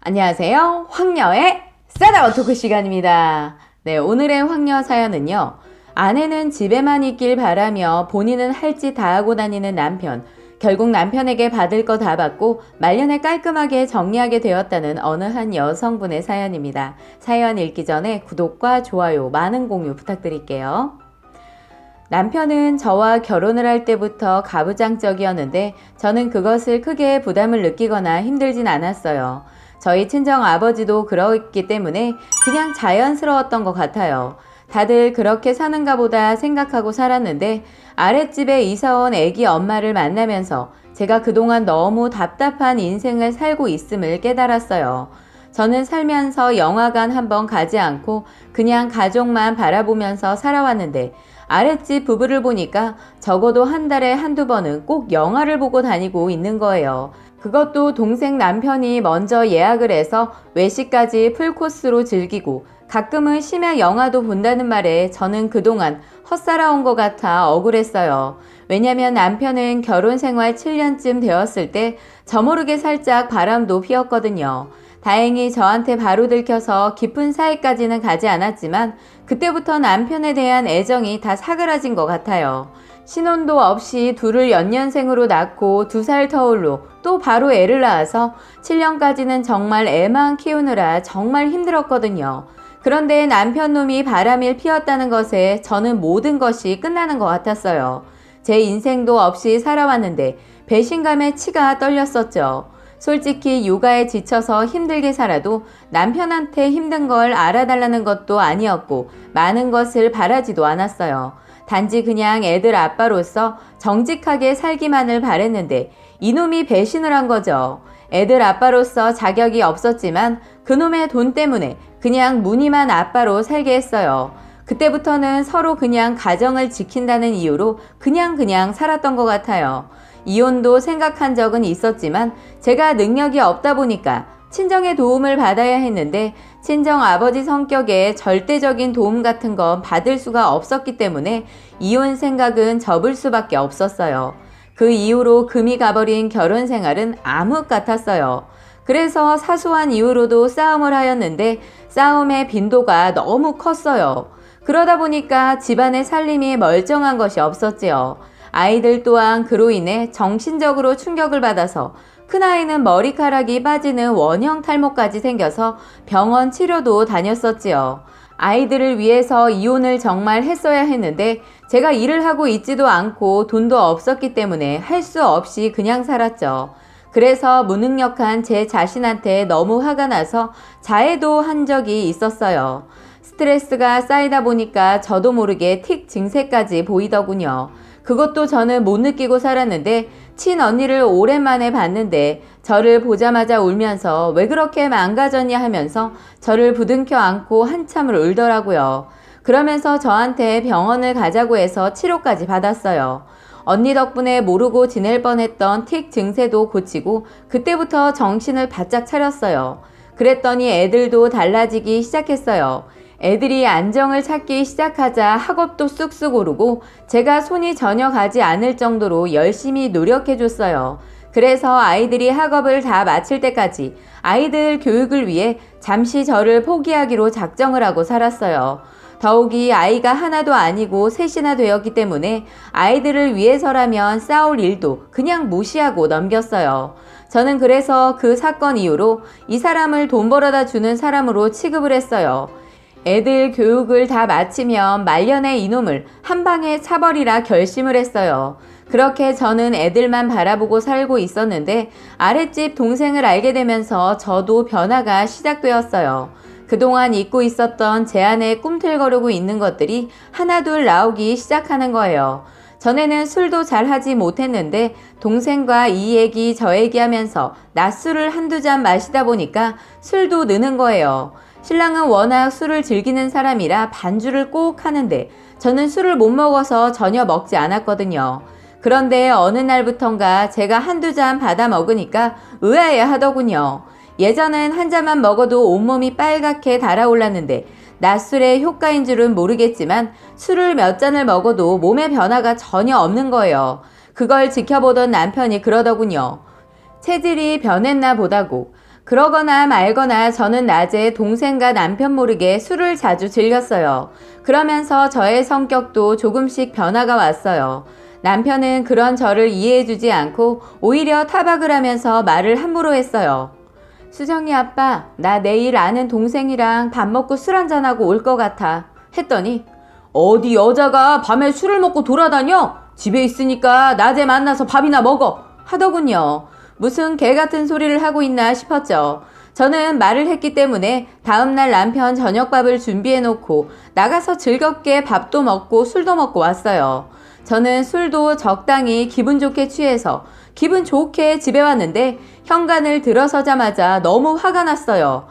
안녕하세요. 황녀의 싸다워 토크 시간입니다. 네, 오늘의 황녀 사연은요. 아내는 집에만 있길 바라며 본인은 할 짓 다 하고 다니는 남편. 결국 남편에게 받을 거 다 받고 말년에 깔끔하게 정리하게 되었다는 어느 한 여성분의 사연입니다. 사연 읽기 전에 구독과 좋아요, 많은 공유 부탁드릴게요. 남편은 저와 결혼을 할 때부터 가부장적이었는데 저는 그것을 크게 부담을 느끼거나 힘들진 않았어요. 저희 친정 아버지도 그렇기 때문에 그냥 자연스러웠던 것 같아요. 다들 그렇게 사는가 보다 생각하고 살았는데 아랫집에 이사온 애기 엄마를 만나면서 제가 그동안 너무 답답한 인생을 살고 있음을 깨달았어요. 저는 살면서 영화관 한번 가지 않고 그냥 가족만 바라보면서 살아왔는데 아랫집 부부를 보니까 적어도 한 달에 한두 번은 꼭 영화를 보고 다니고 있는 거예요. 그것도 동생 남편이 먼저 예약을 해서 외식까지 풀코스로 즐기고 가끔은 심야 영화도 본다는 말에 저는 그동안 헛살아온 것 같아 억울했어요. 왜냐면 남편은 결혼 생활 7년쯤 되었을 때 저모르게 살짝 바람도 피웠거든요. 다행히 저한테 바로 들켜서 깊은 사이까지는 가지 않았지만 그때부터 남편에 대한 애정이 다 사그라진 것 같아요. 신혼도 없이 둘을 연년생으로 낳고 2살 터울로 또 바로 애를 낳아서 7년까지는 정말 애만 키우느라 정말 힘들었거든요. 그런데 남편 놈이 바람을 피웠다는 것에 저는 모든 것이 끝나는 것 같았어요. 제 인생도 없이 살아왔는데 배신감에 치가 떨렸었죠. 솔직히 육아에 지쳐서 힘들게 살아도 남편한테 힘든 걸 알아달라는 것도 아니었고 많은 것을 바라지도 않았어요. 단지 그냥 애들 아빠로서 정직하게 살기만을 바랬는데 이놈이 배신을 한 거죠. 애들 아빠로서 자격이 없었지만 그놈의 돈 때문에 그냥 무늬만 아빠로 살게 했어요. 그때부터는 서로 그냥 가정을 지킨다는 이유로 그냥 살았던 것 같아요. 이혼도 생각한 적은 있었지만 제가 능력이 없다 보니까 친정의 도움을 받아야 했는데 친정 아버지 성격에 절대적인 도움 같은 건 받을 수가 없었기 때문에 이혼 생각은 접을 수밖에 없었어요. 그 이후로 금이 가버린 결혼 생활은 암흑 같았어요. 그래서 사소한 이유로도 싸움을 하였는데 싸움의 빈도가 너무 컸어요. 그러다 보니까 집안의 살림이 멀쩡한 것이 없었지요. 아이들 또한 그로 인해 정신적으로 충격을 받아서 큰아이는 머리카락이 빠지는 원형 탈모까지 생겨서 병원 치료도 다녔었지요. 아이들을 위해서 이혼을 정말 했어야 했는데 제가 일을 하고 있지도 않고 돈도 없었기 때문에 할 수 없이 그냥 살았죠. 그래서 무능력한 제 자신한테 너무 화가 나서 자해도 한 적이 있었어요. 스트레스가 쌓이다 보니까 저도 모르게 틱 증세까지 보이더군요. 그것도 저는 못 느끼고 살았는데 친언니를 오랜만에 봤는데 저를 보자마자 울면서 왜 그렇게 망가졌냐 하면서 저를 부둥켜 안고 한참을 울더라고요. 그러면서 저한테 병원을 가자고 해서 치료까지 받았어요. 언니 덕분에 모르고 지낼 뻔했던 틱 증세도 고치고 그때부터 정신을 바짝 차렸어요. 그랬더니 애들도 달라지기 시작했어요. 애들이 안정을 찾기 시작하자 학업도 쑥쑥 오르고 제가 손이 전혀 가지 않을 정도로 열심히 노력해줬어요. 그래서 아이들이 학업을 다 마칠 때까지 아이들 교육을 위해 잠시 저를 포기하기로 작정을 하고 살았어요. 더욱이 아이가 하나도 아니고 셋이나 되었기 때문에 아이들을 위해서라면 싸울 일도 그냥 무시하고 넘겼어요. 저는 그래서 그 사건 이후로 이 사람을 돈 벌어다 주는 사람으로 취급을 했어요. 애들 교육을 다 마치면 말년에 이놈을 한 방에 차버리라 결심을 했어요. 그렇게 저는 애들만 바라보고 살고 있었는데 아랫집 동생을 알게 되면서 저도 변화가 시작되었어요. 그동안 잊고 있었던 제 안에 꿈틀거리고 있는 것들이 하나둘 나오기 시작하는 거예요. 전에는 술도 잘 하지 못했는데 동생과 이 얘기 저 얘기하면서 낮술을 한두 잔 마시다 보니까 술도 느는 거예요. 신랑은 워낙 술을 즐기는 사람이라 반주를 꼭 하는데 저는 술을 못 먹어서 전혀 먹지 않았거든요. 그런데 어느 날부턴가 제가 한두 잔 받아 먹으니까 의아해 하더군요. 예전엔 한 잔만 먹어도 온몸이 빨갛게 달아올랐는데 낮술의 효과인 줄은 모르겠지만 술을 몇 잔을 먹어도 몸의 변화가 전혀 없는 거예요. 그걸 지켜보던 남편이 그러더군요. 체질이 변했나 보다고. 그러거나 말거나 저는 낮에 동생과 남편 모르게 술을 자주 즐겼어요. 그러면서 저의 성격도 조금씩 변화가 왔어요. 남편은 그런 저를 이해해주지 않고 오히려 타박을 하면서 말을 함부로 했어요. 수정이 아빠, 나 내일 아는 동생이랑 밥 먹고 술 한잔하고 올 것 같아. 했더니 어디 여자가 밤에 술을 먹고 돌아다녀? 집에 있으니까 낮에 만나서 밥이나 먹어. 하더군요. 무슨 개 같은 소리를 하고 있나 싶었죠. 저는 말을 했기 때문에 다음날 남편 저녁밥을 준비해놓고 나가서 즐겁게 밥도 먹고 술도 먹고 왔어요. 저는 술도 적당히 기분 좋게 취해서 기분 좋게 집에 왔는데 현관을 들어서자마자 너무 화가 났어요.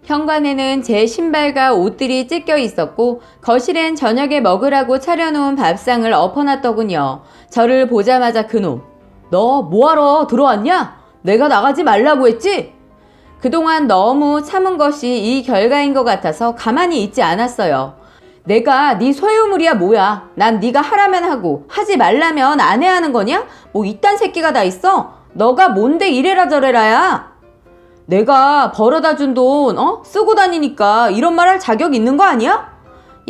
현관에는 제 신발과 옷들이 찢겨 있었고 거실엔 저녁에 먹으라고 차려놓은 밥상을 엎어놨더군요. 저를 보자마자 그놈, 너 뭐하러 들어왔냐? 내가 나가지 말라고 했지? 그동안 너무 참은 것이 이 결과인 것 같아서 가만히 있지 않았어요. 내가 네 소유물이야 뭐야? 난 네가 하라면 하고 하지 말라면 안 해야 하는 거냐? 뭐 이딴 새끼가 다 있어? 너가 뭔데 이래라 저래라야? 내가 벌어다 준 돈 쓰고 다니니까 이런 말 할 자격 있는 거 아니야?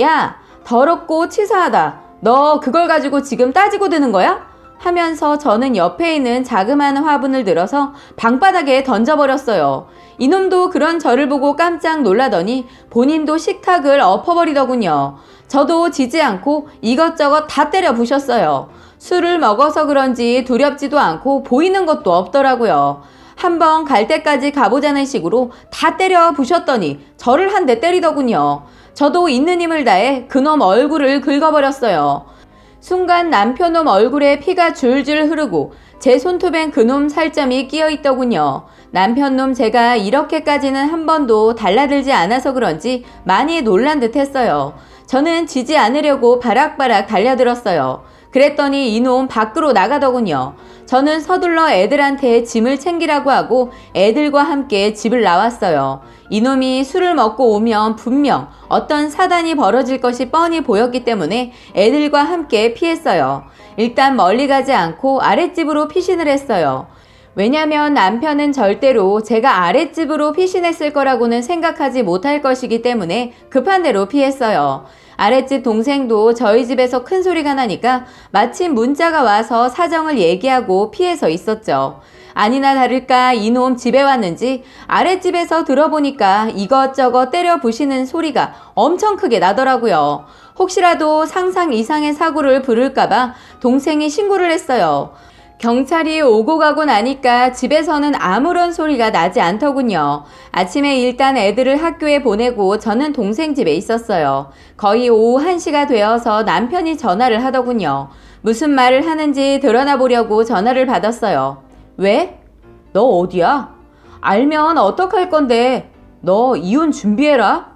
야, 더럽고 치사하다. 너 그걸 가지고 지금 따지고 드는 거야? 하면서 저는 옆에 있는 자그마한 화분을 들어서 방바닥에 던져버렸어요. 이놈도 그런 저를 보고 깜짝 놀라더니 본인도 식탁을 엎어버리더군요. 저도 지지 않고 이것저것 다 때려 부셨어요. 술을 먹어서 그런지 두렵지도 않고 보이는 것도 없더라고요. 한번 갈 때까지 가보자는 식으로 다 때려 부셨더니 저를 한 대 때리더군요. 저도 있는 힘을 다해 그놈 얼굴을 긁어버렸어요. 순간 남편놈 얼굴에 피가 줄줄 흐르고 제 손톱엔 그놈 살점이 끼어있더군요. 남편놈 제가 이렇게까지는 한 번도 달라들지 않아서 그런지 많이 놀란 듯 했어요. 저는 지지 않으려고 바락바락 달려들었어요. 그랬더니 이놈 밖으로 나가더군요. 저는 서둘러 애들한테 짐을 챙기라고 하고 애들과 함께 집을 나왔어요. 이놈이 술을 먹고 오면 분명 어떤 사단이 벌어질 것이 뻔히 보였기 때문에 애들과 함께 피했어요. 일단 멀리 가지 않고 아랫집으로 피신을 했어요. 왜냐면 남편은 절대로 제가 아랫집으로 피신했을 거라고는 생각하지 못할 것이기 때문에 급한 대로 피했어요. 아랫집 동생도 저희 집에서 큰 소리가 나니까 마침 문자가 와서 사정을 얘기하고 피해서 있었죠. 아니나 다를까 이놈 집에 왔는지 아랫집에서 들어보니까 이것저것 때려 부시는 소리가 엄청 크게 나더라고요. 혹시라도 상상 이상의 사고를 부를까봐 동생이 신고를 했어요. 경찰이 오고 가고 나니까 집에서는 아무런 소리가 나지 않더군요. 아침에 일단 애들을 학교에 보내고 저는 동생 집에 있었어요. 거의 오후 1시가 되어서 남편이 전화를 하더군요. 무슨 말을 하는지 드러나 보려고 전화를 받았어요. 왜? 너 어디야? 알면 어떡할 건데? 너 이혼 준비해라?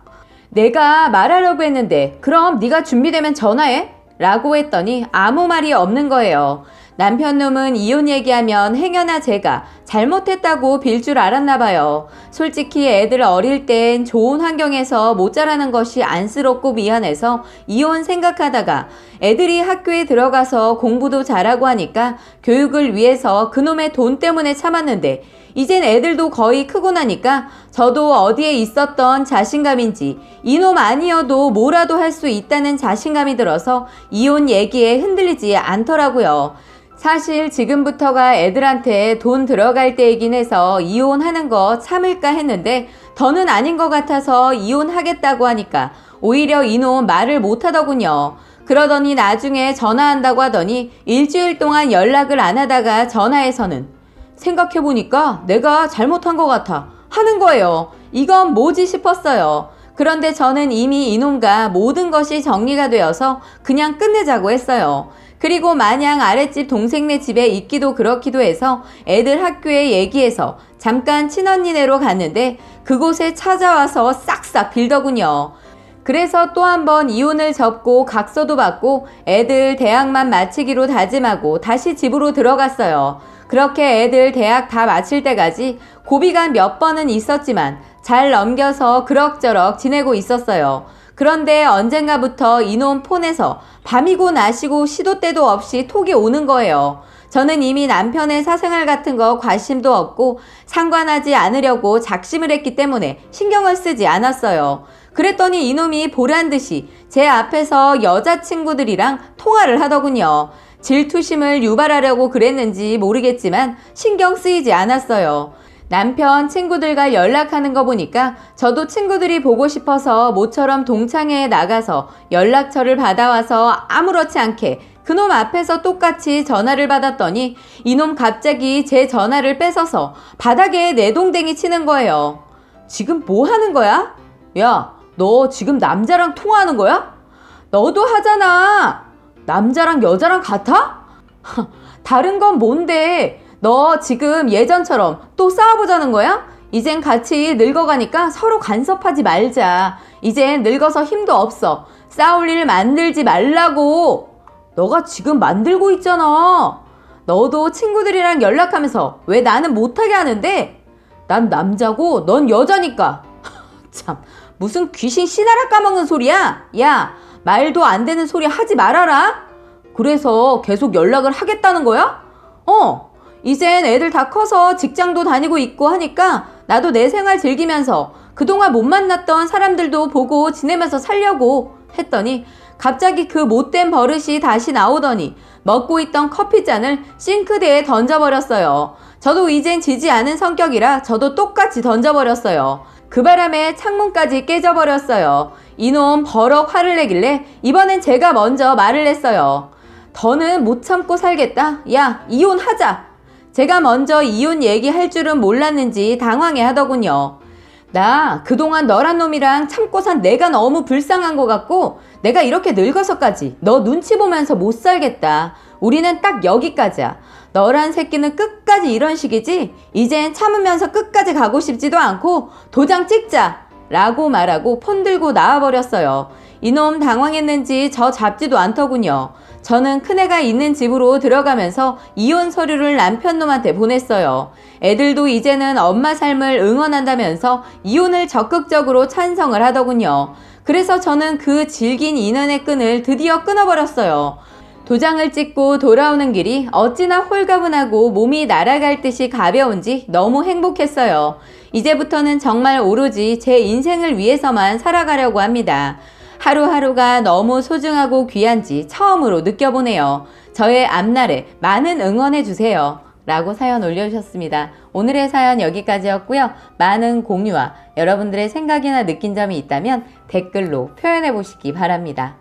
내가 말하려고 했는데 그럼 네가 준비되면 전화해? 라고 했더니 아무 말이 없는 거예요. 남편 놈은 이혼 얘기하면 행여나 제가 잘못했다고 빌 줄 알았나 봐요. 솔직히 애들 어릴 땐 좋은 환경에서 못 자라는 것이 안쓰럽고 미안해서 이혼 생각하다가 애들이 학교에 들어가서 공부도 잘하고 하니까 교육을 위해서 그놈의 돈 때문에 참았는데 이젠 애들도 거의 크고 나니까 저도 어디에 있었던 자신감인지 이놈 아니어도 뭐라도 할 수 있다는 자신감이 들어서 이혼 얘기에 흔들리지 않더라고요. 사실 지금부터가 애들한테 돈 들어갈 때이긴 해서 이혼하는 거 참을까 했는데 더는 아닌 것 같아서 이혼하겠다고 하니까 오히려 이놈 말을 못하더군요. 그러더니 나중에 전화한다고 하더니 일주일 동안 연락을 안 하다가 전화해서는 생각해보니까 내가 잘못한 것 같아 하는 거예요. 이건 뭐지 싶었어요. 그런데 저는 이미 이놈과 모든 것이 정리가 되어서 그냥 끝내자고 했어요. 그리고 마냥 아랫집 동생네 집에 있기도 그렇기도 해서 애들 학교에 얘기해서 잠깐 친언니네로 갔는데 그곳에 찾아와서 싹싹 빌더군요. 그래서 또 한 번 이혼을 접고 각서도 받고 애들 대학만 마치기로 다짐하고 다시 집으로 들어갔어요. 그렇게 애들 대학 다 마칠 때까지 고비가 몇 번은 있었지만 잘 넘겨서 그럭저럭 지내고 있었어요. 그런데 언젠가부터 이놈 폰에서 밤이고 낮이고 시도 때도 없이 톡이 오는 거예요. 저는 이미 남편의 사생활 같은 거 관심도 없고 상관하지 않으려고 작심을 했기 때문에 신경을 쓰지 않았어요. 그랬더니 이놈이 보란 듯이 제 앞에서 여자친구들이랑 통화를 하더군요. 질투심을 유발하려고 그랬는지 모르겠지만 신경 쓰이지 않았어요. 남편 친구들과 연락하는 거 보니까 저도 친구들이 보고 싶어서 모처럼 동창회에 나가서 연락처를 받아와서 아무렇지 않게 그놈 앞에서 똑같이 전화를 받았더니 이놈 갑자기 제 전화를 뺏어서 바닥에 내동댕이 치는 거예요. 지금 뭐 하는 거야? 야, 너 지금 남자랑 통화하는 거야? 너도 하잖아. 남자랑 여자랑 같아? 다른 건 뭔데? 너 지금 예전처럼 또 싸워보자는 거야? 이젠 같이 늙어가니까 서로 간섭하지 말자. 이젠 늙어서 힘도 없어. 싸울 일 만들지 말라고. 너가 지금 만들고 있잖아. 너도 친구들이랑 연락하면서 왜 나는 못하게 하는데? 난 남자고 넌 여자니까. 참, 무슨 귀신 씨나라 까먹는 소리야? 야, 말도 안 되는 소리 하지 말아라. 그래서 계속 연락을 하겠다는 거야? 이젠 애들 다 커서 직장도 다니고 있고 하니까 나도 내 생활 즐기면서 그동안 못 만났던 사람들도 보고 지내면서 살려고 했더니 갑자기 그 못된 버릇이 다시 나오더니 먹고 있던 커피잔을 싱크대에 던져버렸어요. 저도 이젠 지지 않은 성격이라 저도 똑같이 던져버렸어요. 그 바람에 창문까지 깨져버렸어요. 이놈 버럭 화를 내길래 이번엔 제가 먼저 말을 했어요. 더는 못 참고 살겠다. 야, 이혼하자. 제가 먼저 이혼 얘기할 줄은 몰랐는지 당황해 하더군요. 나 그동안 너란 놈이랑 참고 산 내가 너무 불쌍한 것 같고 내가 이렇게 늙어서까지 너 눈치 보면서 못 살겠다. 우리는 딱 여기까지야. 너란 새끼는 끝까지 이런 식이지? 이젠 참으면서 끝까지 가고 싶지도 않고 도장 찍자 라고 말하고 폰 들고 나와버렸어요. 이놈 당황했는지 저 잡지도 않더군요. 저는 큰애가 있는 집으로 들어가면서 이혼 서류를 남편놈한테 보냈어요. 애들도 이제는 엄마 삶을 응원한다면서 이혼을 적극적으로 찬성을 하더군요. 그래서 저는 그 질긴 인연의 끈을 드디어 끊어버렸어요. 도장을 찍고 돌아오는 길이 어찌나 홀가분하고 몸이 날아갈 듯이 가벼운지 너무 행복했어요. 이제부터는 정말 오로지 제 인생을 위해서만 살아가려고 합니다. 하루하루가 너무 소중하고 귀한지 처음으로 느껴보네요. 저의 앞날에 많은 응원해주세요. 라고 사연 올려주셨습니다. 오늘의 사연 여기까지였고요. 많은 공유와 여러분들의 생각이나 느낀 점이 있다면 댓글로 표현해 보시기 바랍니다.